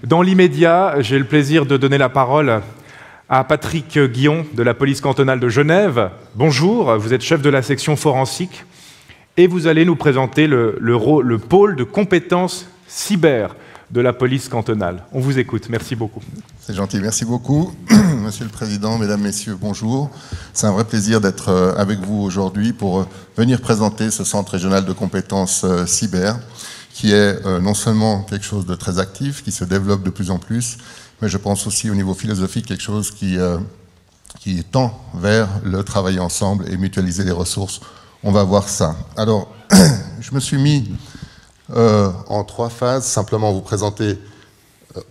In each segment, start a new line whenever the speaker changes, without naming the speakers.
Dans l'immédiat, j'ai le plaisir de donner la parole à Patrick Guillon de la police cantonale de Genève. Bonjour, vous êtes chef de la section forensique et vous allez nous présenter le pôle de compétences cyber de la police cantonale. On vous écoute, merci beaucoup.
C'est gentil, merci beaucoup. Monsieur le Président, Mesdames, Messieurs, bonjour. C'est un vrai plaisir d'être avec vous aujourd'hui pour venir présenter ce centre régional de compétences cyber, qui est non seulement quelque chose de très actif, qui se développe de plus en plus, mais je pense aussi au niveau philosophique quelque chose qui tend vers le travailler ensemble et mutualiser les ressources. On va voir ça. Alors, je me suis mis en 3 phases, simplement vous présenter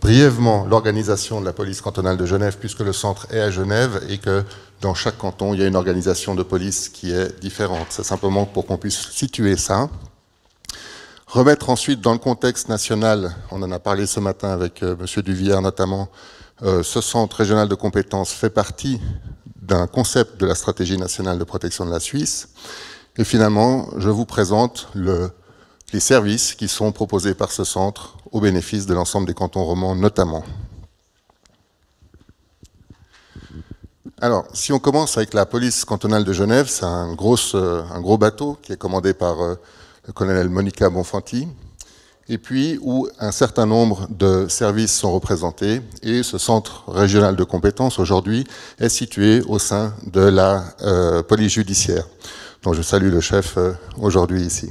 brièvement l'organisation de la police cantonale de Genève, puisque le centre est à Genève et que dans chaque canton, il y a une organisation de police qui est différente. C'est simplement pour qu'on puisse situer ça. Remettre ensuite dans le contexte national, on en a parlé ce matin avec M. Duvière notamment, ce centre régional de compétences fait partie d'un concept de la stratégie nationale de protection de la Suisse. Et finalement, je vous présente les services qui sont proposés par ce centre au bénéfice de l'ensemble des cantons romans notamment. Alors, si on commence avec la police cantonale de Genève, c'est un gros bateau qui est commandé par le colonel Monica Bonfanti, et puis où un certain nombre de services sont représentés, et ce centre régional de compétences aujourd'hui est situé au sein de la police judiciaire, dont je salue le chef aujourd'hui ici.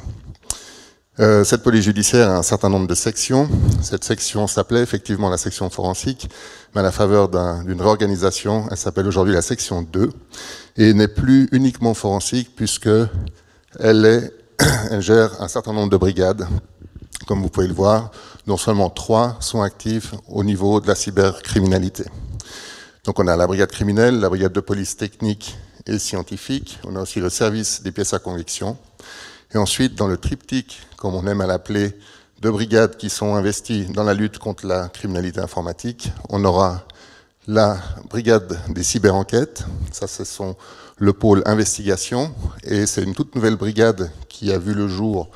Cette police judiciaire a un certain nombre de sections. Cette section s'appelait effectivement la section forensique, mais à la faveur d'une réorganisation, elle s'appelle aujourd'hui la section 2, et n'est plus uniquement forensique, puisque elle gère un certain nombre de brigades, comme vous pouvez le voir, dont seulement 3 sont actives au niveau de la cybercriminalité. Donc on a la brigade criminelle, la brigade de police technique et scientifique, on a aussi le service des pièces à conviction, et ensuite dans le triptyque, comme on aime à l'appeler, de brigades qui sont investies dans la lutte contre la criminalité informatique, on aura la brigade des cyberenquêtes, ça ce sont le pôle investigation, et c'est une toute nouvelle brigade qui a vu le jour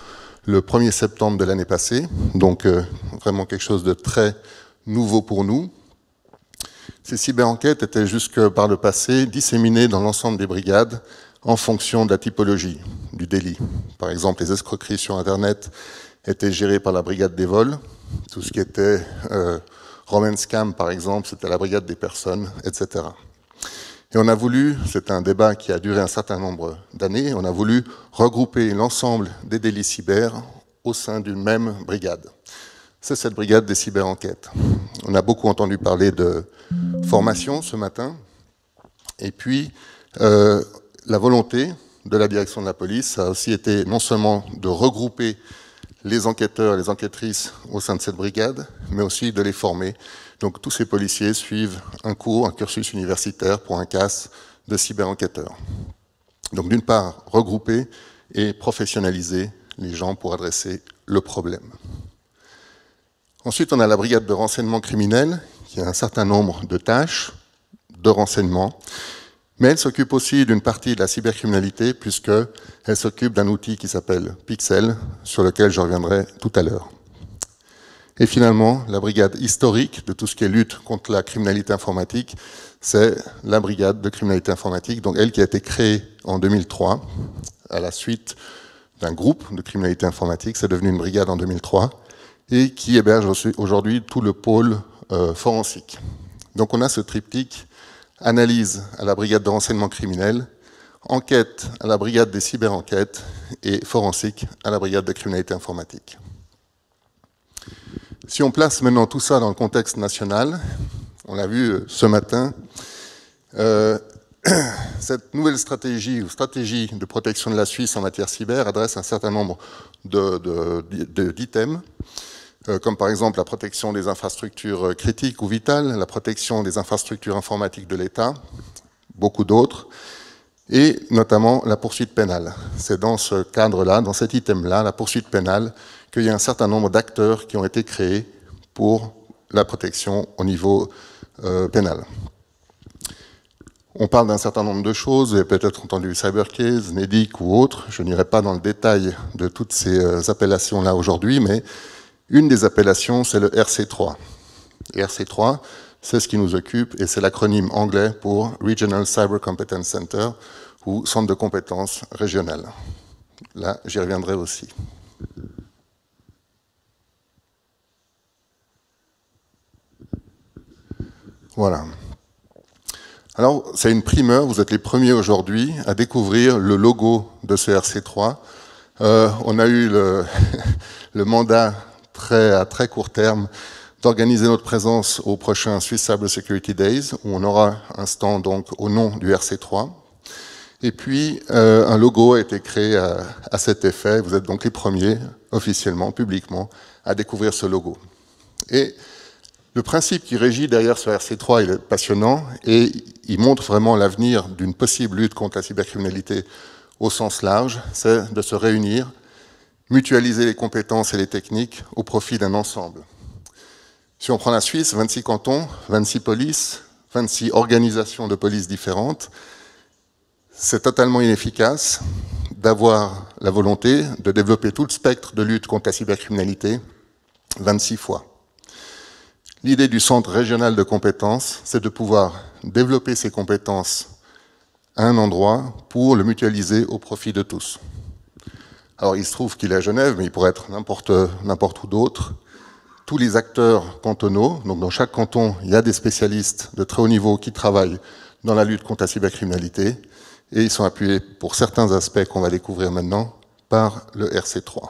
le 1er septembre de l'année passée, donc vraiment quelque chose de très nouveau pour nous. Ces cyberenquêtes étaient jusque par le passé disséminées dans l'ensemble des brigades en fonction de la typologie du délit. Par exemple, les escroqueries sur Internet étaient gérées par la brigade des vols, tout ce qui était Roman Scam, par exemple, c'était la brigade des personnes, etc. Et on a voulu, c'est un débat qui a duré un certain nombre d'années, on a voulu regrouper l'ensemble des délits cyber au sein d'une même brigade. C'est cette brigade des cyberenquêtes. On a beaucoup entendu parler de formation ce matin, et puis la volonté de la direction de la police a aussi été non seulement de regrouper les enquêteurs et les enquêtrices au sein de cette brigade, mais aussi de les former. Donc tous ces policiers suivent un cursus universitaire pour un CAS de cyberenquêteurs. Donc d'une part, regrouper et professionnaliser les gens pour adresser le problème. Ensuite, on a la brigade de renseignement criminel, qui a un certain nombre de tâches de renseignement, mais elle s'occupe aussi d'une partie de la cybercriminalité, puisqu'elle s'occupe d'un outil qui s'appelle Pixel, sur lequel je reviendrai tout à l'heure. Et finalement, la brigade historique de tout ce qui est lutte contre la criminalité informatique, c'est la brigade de criminalité informatique, donc elle qui a été créée en 2003, à la suite d'un groupe de criminalité informatique, c'est devenu une brigade en 2003, et qui héberge aujourd'hui tout le pôle forensique. Donc on a ce triptyque: analyse à la brigade de renseignement criminel, enquête à la brigade des cyberenquêtes et forensique à la brigade de criminalité informatique. Si on place maintenant tout ça dans le contexte national, on l'a vu ce matin, cette nouvelle stratégie ou stratégie de protection de la Suisse en matière cyber adresse un certain nombre d'items, comme par exemple la protection des infrastructures critiques ou vitales, la protection des infrastructures informatiques de l'État, beaucoup d'autres, et notamment la poursuite pénale. C'est dans ce cadre-là, dans cet item-là, la poursuite pénale, qu'il y a un certain nombre d'acteurs qui ont été créés pour la protection au niveau pénal. On parle d'un certain nombre de choses, vous avez peut-être entendu Cybercase, NEDIC ou autres, je n'irai pas dans le détail de toutes ces appellations-là aujourd'hui, mais Une des appellations, c'est le RC3. Et RC3, c'est ce qui nous occupe, et c'est l'acronyme anglais pour Regional Cyber Competence Center, ou Centre de compétences régional. Là, j'y reviendrai aussi. Voilà. Alors, c'est une primeur, vous êtes les premiers aujourd'hui à découvrir le logo de ce RC3. On a eu le mandat à très court terme d'organiser notre présence au prochain Swiss Cyber Security Days, où on aura un stand donc au nom du RC3. Et puis, un logo a été créé à cet effet. Vous êtes donc les premiers, officiellement, publiquement, à découvrir ce logo. Et le principe qui régit derrière ce RC3, il est passionnant et il montre vraiment l'avenir d'une possible lutte contre la cybercriminalité au sens large, c'est de se réunir, mutualiser les compétences et les techniques au profit d'un ensemble. Si on prend la Suisse, 26 cantons, 26 polices, 26 organisations de police différentes, c'est totalement inefficace d'avoir la volonté de développer tout le spectre de lutte contre la cybercriminalité 26 fois. L'idée du centre régional de compétences, c'est de pouvoir développer ces compétences à un endroit pour le mutualiser au profit de tous. Alors il se trouve qu'il est à Genève, mais il pourrait être n'importe où d'autre. Tous les acteurs cantonaux, donc dans chaque canton, il y a des spécialistes de très haut niveau qui travaillent dans la lutte contre la cybercriminalité, et ils sont appuyés pour certains aspects qu'on va découvrir maintenant par le RC3.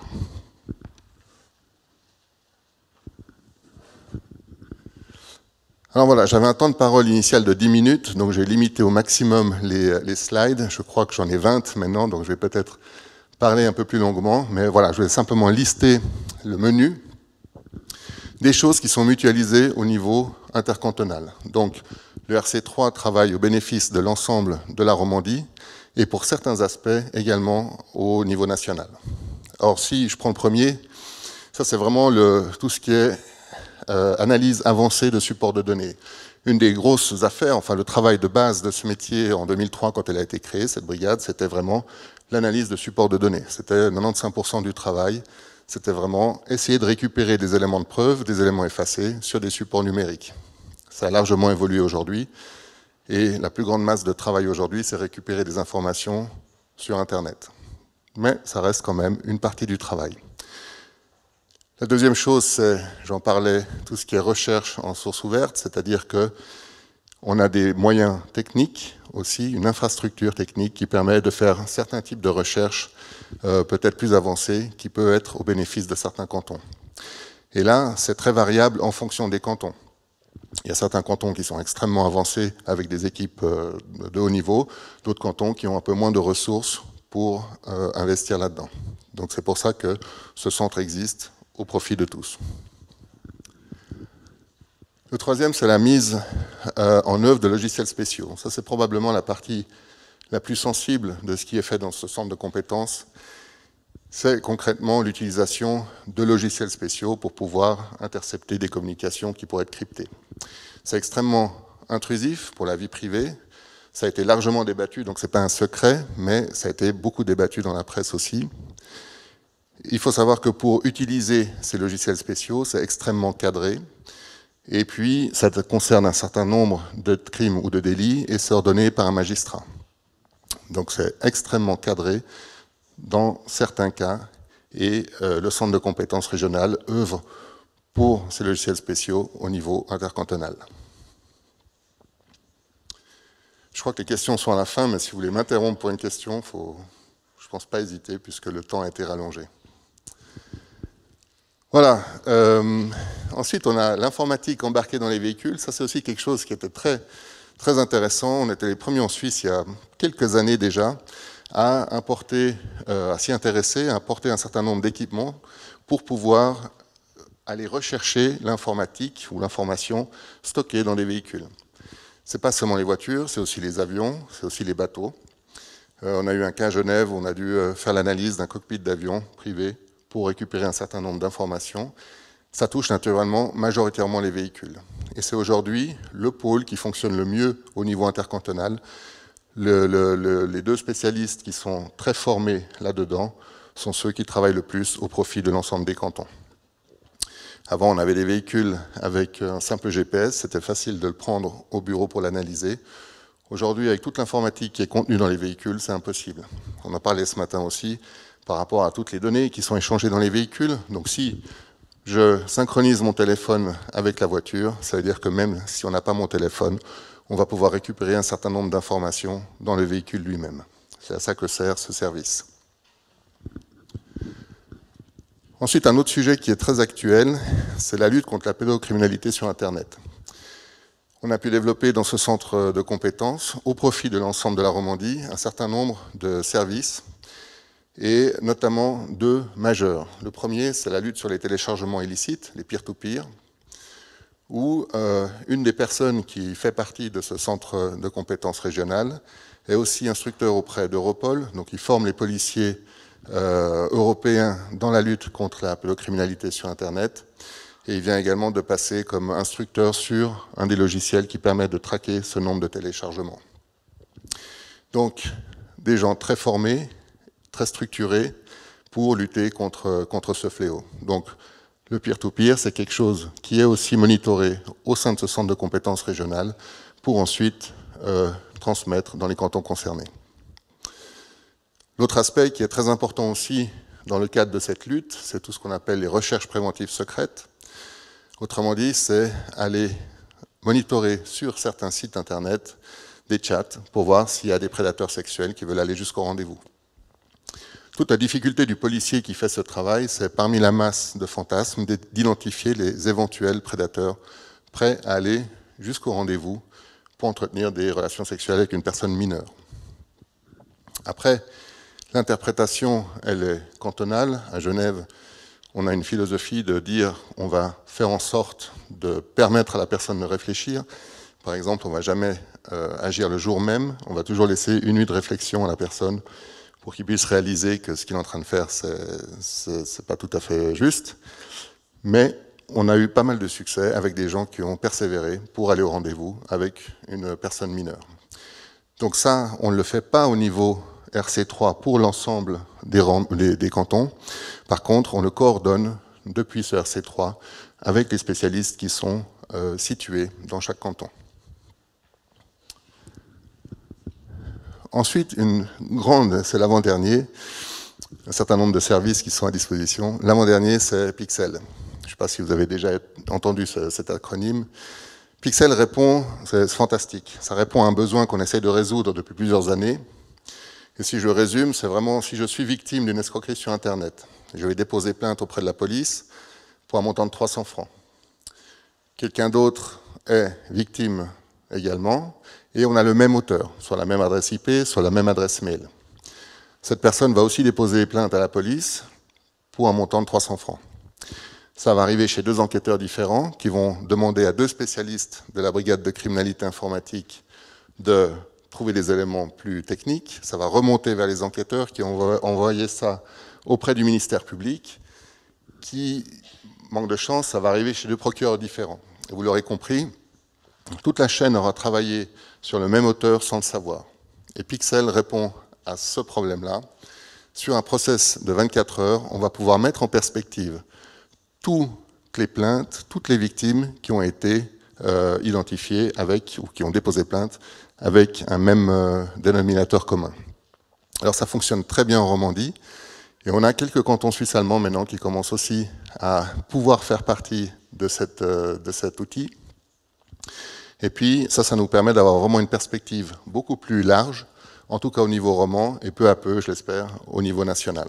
Alors voilà, j'avais un temps de parole initial de 10 minutes, donc j'ai limité au maximum les slides. Je crois que j'en ai 20 maintenant, donc je vais peut-être parler un peu plus longuement. Mais voilà, je vais simplement lister le menu des choses qui sont mutualisées au niveau intercantonal. Donc le RC3 travaille au bénéfice de l'ensemble de la Romandie et pour certains aspects également au niveau national. Or, si je prends le premier, ça c'est vraiment tout ce qui est analyse avancée de support de données. Une des grosses affaires, enfin le travail de base de ce métier en 2003 quand elle a été créée, cette brigade, c'était vraiment l'analyse de support de données. C'était 95% du travail, c'était vraiment essayer de récupérer des éléments de preuve, des éléments effacés sur des supports numériques. Ça a largement évolué aujourd'hui et la plus grande masse de travail aujourd'hui, c'est récupérer des informations sur Internet. Mais ça reste quand même une partie du travail. La deuxième chose, c'est, j'en parlais, tout ce qui est recherche en source ouverte, c'est-à-dire qu'on a des moyens techniques aussi, une infrastructure technique qui permet de faire certains types de recherches peut-être plus avancées, qui peut être au bénéfice de certains cantons. Et là, c'est très variable en fonction des cantons. Il y a certains cantons qui sont extrêmement avancés avec des équipes de haut niveau, d'autres cantons qui ont un peu moins de ressources pour investir là-dedans. Donc c'est pour ça que ce centre existe au profit de tous. Le troisième, c'est la mise en œuvre de logiciels spéciaux. Ça, c'est probablement la partie la plus sensible de ce qui est fait dans ce centre de compétences. C'est concrètement l'utilisation de logiciels spéciaux pour pouvoir intercepter des communications qui pourraient être cryptées. C'est extrêmement intrusif pour la vie privée. Ça a été largement débattu, donc ce n'est pas un secret, mais ça a été beaucoup débattu dans la presse aussi. Il faut savoir que pour utiliser ces logiciels spéciaux, c'est extrêmement cadré. Et puis, ça concerne un certain nombre de crimes ou de délits et c'est ordonné par un magistrat. Donc, c'est extrêmement cadré dans certains cas. Et le centre de compétences régionales œuvre pour ces logiciels spéciaux au niveau intercantonal. Je crois que les questions sont à la fin, mais si vous voulez m'interrompre pour une question, je ne pense pas hésiter puisque le temps a été rallongé. Voilà. Ensuite, on a l'informatique embarquée dans les véhicules. Ça, c'est aussi quelque chose qui était très, très intéressant. On était les premiers en Suisse, il y a quelques années déjà, à s'y intéresser, à importer un certain nombre d'équipements pour pouvoir aller rechercher l'informatique ou l'information stockée dans les véhicules. Ce n'est pas seulement les voitures, c'est aussi les avions, c'est aussi les bateaux. On a eu un cas à Genève où on a dû faire l'analyse d'un cockpit d'avion privé pour récupérer un certain nombre d'informations. Ça touche naturellement majoritairement les véhicules. Et c'est aujourd'hui le pôle qui fonctionne le mieux au niveau intercantonal. Les deux spécialistes qui sont très formés là-dedans sont ceux qui travaillent le plus au profit de l'ensemble des cantons. Avant, on avait des véhicules avec un simple GPS, c'était facile de le prendre au bureau pour l'analyser. Aujourd'hui, avec toute l'informatique qui est contenue dans les véhicules, c'est impossible. On en parlait ce matin aussi par rapport à toutes les données qui sont échangées dans les véhicules. Donc si je synchronise mon téléphone avec la voiture, ça veut dire que même si on n'a pas mon téléphone, on va pouvoir récupérer un certain nombre d'informations dans le véhicule lui-même. C'est à ça que sert ce service. Ensuite, un autre sujet qui est très actuel, c'est la lutte contre la pédocriminalité sur Internet. On a pu développer dans ce centre de compétences, au profit de l'ensemble de la Romandie, un certain nombre de services, et notamment deux majeurs. Le premier, c'est la lutte sur les téléchargements illicites, les peer-to-peer, où une des personnes qui fait partie de ce centre de compétences régionales est aussi instructeur auprès d'Europol, donc il forme les policiers européens dans la lutte contre la pédocriminalité sur Internet, et il vient également de passer comme instructeur sur un des logiciels qui permet de traquer ce nombre de téléchargements. Donc, des gens très formés, très structurés pour lutter contre ce fléau. Donc, le peer-to-peer, c'est quelque chose qui est aussi monitoré au sein de ce centre de compétences régionales pour ensuite transmettre dans les cantons concernés. L'autre aspect qui est très important aussi dans le cadre de cette lutte, c'est tout ce qu'on appelle les recherches préventives secrètes. Autrement dit, c'est aller monitorer sur certains sites internet des chats pour voir s'il y a des prédateurs sexuels qui veulent aller jusqu'au rendez-vous. Toute la difficulté du policier qui fait ce travail, c'est parmi la masse de fantasmes d'identifier les éventuels prédateurs prêts à aller jusqu'au rendez-vous pour entretenir des relations sexuelles avec une personne mineure. Après, l'interprétation, elle est cantonale. À Genève, on a une philosophie de dire on va faire en sorte de permettre à la personne de réfléchir. Par exemple, on ne va jamais agir le jour même, on va toujours laisser une nuit de réflexion à la personne pour qu'il puisse réaliser que ce qu'il est en train de faire, c'est pas tout à fait juste. Mais on a eu pas mal de succès avec des gens qui ont persévéré pour aller au rendez-vous avec une personne mineure. Donc ça, on ne le fait pas au niveau RC3 pour l'ensemble des cantons. Par contre, on le coordonne depuis ce RC3 avec les spécialistes qui sont situés dans chaque canton. Ensuite, une grande, c'est l'avant-dernier, un certain nombre de services qui sont à disposition. L'avant-dernier, c'est Pixel. Je ne sais pas si vous avez déjà entendu cet acronyme. Pixel répond, c'est fantastique, ça répond à un besoin qu'on essaie de résoudre depuis plusieurs années. Et si je résume, c'est vraiment si je suis victime d'une escroquerie sur Internet, je vais déposer plainte auprès de la police pour un montant de 300 francs. Quelqu'un d'autre est victime également, et on a le même auteur, soit la même adresse IP, soit la même adresse mail. Cette personne va aussi déposer plainte à la police pour un montant de 300 francs. Ça va arriver chez deux enquêteurs différents qui vont demander à deux spécialistes de la brigade de criminalité informatique de trouver des éléments plus techniques. Ça va remonter vers les enquêteurs qui ont envoyé ça auprès du ministère public, qui, manque de chance, ça va arriver chez deux procureurs différents. Et vous l'aurez compris, toute la chaîne aura travaillé sur le même auteur sans le savoir. Et Pixel répond à ce problème-là. Sur un process de 24 heures, on va pouvoir mettre en perspective toutes les plaintes, toutes les victimes qui ont été identifiées avec, ou qui ont déposé plainte avec un même dénominateur commun. Alors ça fonctionne très bien en Romandie, et on a quelques cantons suisses allemands maintenant qui commencent aussi à pouvoir faire partie de cet outil. Et puis ça nous permet d'avoir vraiment une perspective beaucoup plus large, en tout cas au niveau roman, et peu à peu, je l'espère, au niveau national.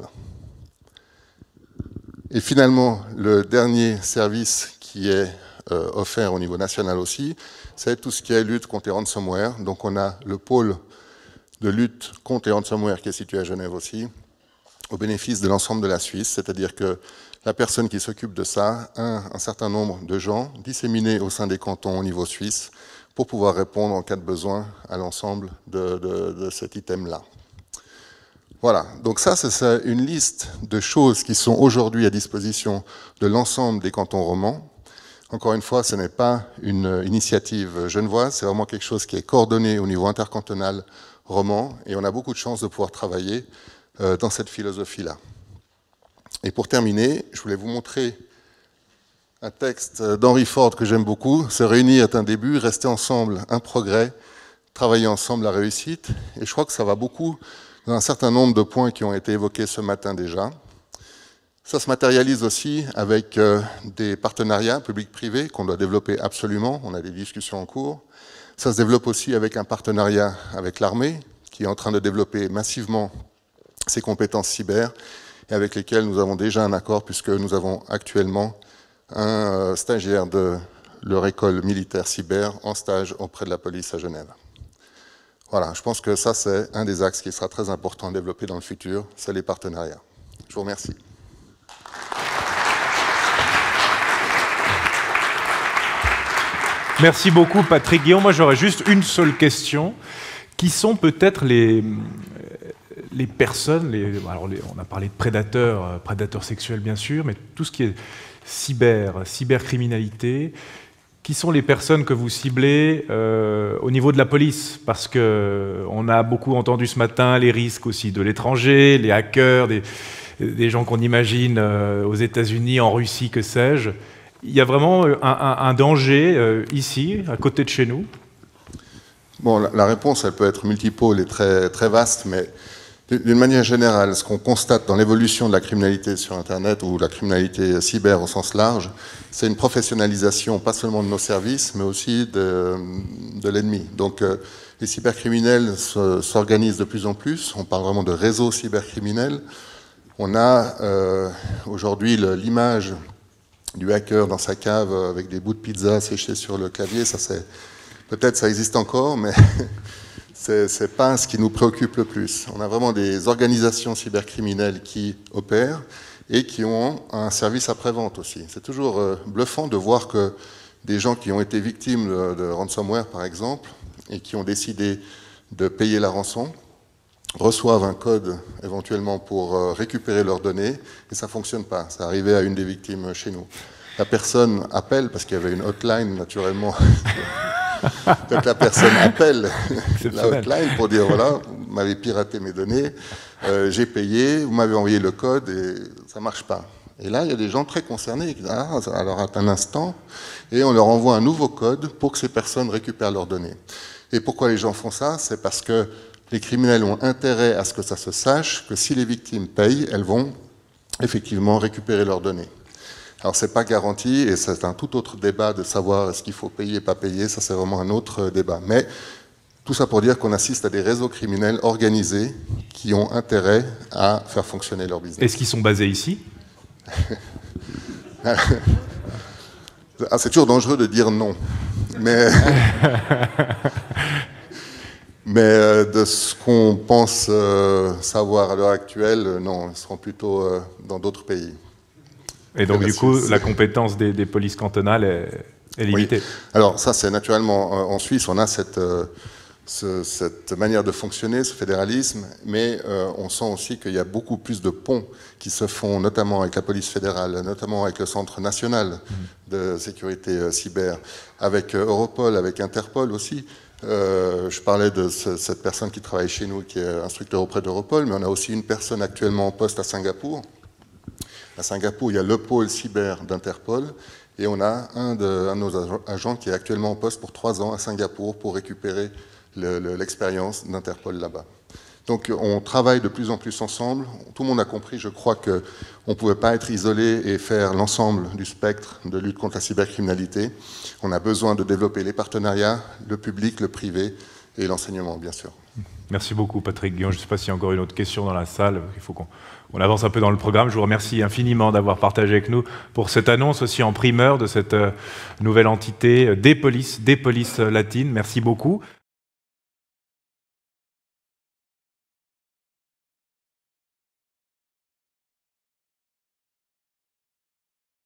Et finalement, le dernier service qui est offert au niveau national aussi, c'est tout ce qui est lutte contre les ransomware. Donc on a le pôle de lutte contre les ransomware qui est situé à Genève aussi, au bénéfice de l'ensemble de la Suisse, c'est-à-dire que la personne qui s'occupe de ça a un certain nombre de gens disséminés au sein des cantons au niveau suisse pour pouvoir répondre en cas de besoin à l'ensemble de cet item-là. Voilà, donc ça, c'est une liste de choses qui sont aujourd'hui à disposition de l'ensemble des cantons romans. Encore une fois, ce n'est pas une initiative genevoise, c'est vraiment quelque chose qui est coordonné au niveau intercantonal roman, et on a beaucoup de chance de pouvoir travailler dans cette philosophie-là. Et pour terminer, je voulais vous montrer un texte d'Henry Ford que j'aime beaucoup. Se réunir est un début, rester ensemble un progrès, travailler ensemble la réussite. Et je crois que ça va beaucoup dans un certain nombre de points qui ont été évoqués ce matin déjà. Ça se matérialise aussi avec des partenariats publics-privés qu'on doit développer absolument. On a des discussions en cours. Ça se développe aussi avec un partenariat avec l'armée qui est en train de développer massivement ses compétences cyber et avec lesquelles nous avons déjà un accord puisque nous avons actuellement un stagiaire de leur école militaire cyber en stage auprès de la police à Genève. Voilà, je pense que ça c'est un des axes qui sera très important à développer dans le futur, c'est les partenariats. Je vous remercie.
Merci beaucoup, Patrick Guillon. Moi, j'aurais juste une seule question. Qui sont peut-être les personnes, on a parlé de prédateurs sexuels, bien sûr, mais tout ce qui est cybercriminalité, qui sont les personnes que vous ciblez au niveau de la police? Parce qu'on a beaucoup entendu ce matin les risques aussi de l'étranger, les hackers, des gens qu'on imagine aux États-Unis, en Russie, que sais-je. Il y a vraiment un danger ici, à côté de chez nous?
Bon, la réponse, elle peut être multipôle et très, très vaste, mais d'une manière générale, ce qu'on constate dans l'évolution de la criminalité sur Internet ou la criminalité cyber au sens large, c'est une professionnalisation, pas seulement de nos services, mais aussi de l'ennemi. Donc, les cybercriminels s'organisent de plus en plus. On parle vraiment de réseaux cybercriminels. On a aujourd'hui l'image du hacker dans sa cave avec des bouts de pizza séchés sur le clavier. Ça, c'est peut-être ça existe encore, mais c'est pas ce qui nous préoccupe le plus. On a vraiment des organisations cybercriminelles qui opèrent et qui ont un service après-vente aussi. C'est toujours bluffant de voir que des gens qui ont été victimes de ransomware, par exemple, et qui ont décidé de payer la rançon, reçoivent un code éventuellement pour récupérer leurs données, et ça ne fonctionne pas. Ça arrivait à une des victimes chez nous. La personne appelle, parce qu'il y avait une hotline naturellement, donc la personne appelle la hotline pour dire voilà, vous m'avez piraté mes données, j'ai payé, vous m'avez envoyé le code et ça ne marche pas. Et là, il y a des gens très concernés qui disent ah, alors attends un instant, et on leur envoie un nouveau code pour que ces personnes récupèrent leurs données. Et pourquoi les gens font ça? C'est parce que les criminels ont intérêt à ce que ça se sache, que si les victimes payent, elles vont effectivement récupérer leurs données. Alors c'est pas garanti, et c'est un tout autre débat de savoir est-ce qu'il faut payer, pas payer, ça c'est vraiment un autre débat. Mais tout ça pour dire qu'on assiste à des réseaux criminels organisés qui ont intérêt à faire fonctionner leur business.
Est-ce qu'ils sont basés ici?
C'est toujours dangereux de dire non. Mais... Mais de ce qu'on pense savoir à l'heure actuelle, non, ils seront plutôt dans d'autres pays.
Et donc du coup, la compétence des polices cantonales est limitée.
Oui. Alors ça, c'est naturellement, en Suisse, on a cette manière de fonctionner, ce fédéralisme, mais on sent aussi qu'il y a beaucoup plus de ponts qui se font, notamment avec la police fédérale, notamment avec le Centre national de sécurité cyber, avec Europol, avec Interpol aussi. Je parlais de cette personne qui travaille chez nous, qui est instructeur auprès d'Europol, mais on a aussi une personne actuellement en poste à Singapour. À Singapour, il y a le pôle cyber d'Interpol, et on a un de nos agents qui est actuellement en poste pour 3 ans à Singapour pour récupérer l'expérience d'Interpol là-bas. Donc on travaille de plus en plus ensemble. Tout le monde a compris, je crois, qu'on ne pouvait pas être isolé et faire l'ensemble du spectre de lutte contre la cybercriminalité. On a besoin de développer les partenariats, le public, le privé et l'enseignement, bien sûr.
Merci beaucoup, Patrick Guillon. Je ne sais pas s'il y a encore une autre question dans la salle. Il faut qu'on avance un peu dans le programme. Je vous remercie infiniment d'avoir partagé avec nous pour cette annonce aussi en primeur de cette nouvelle entité des polices latines. Merci beaucoup.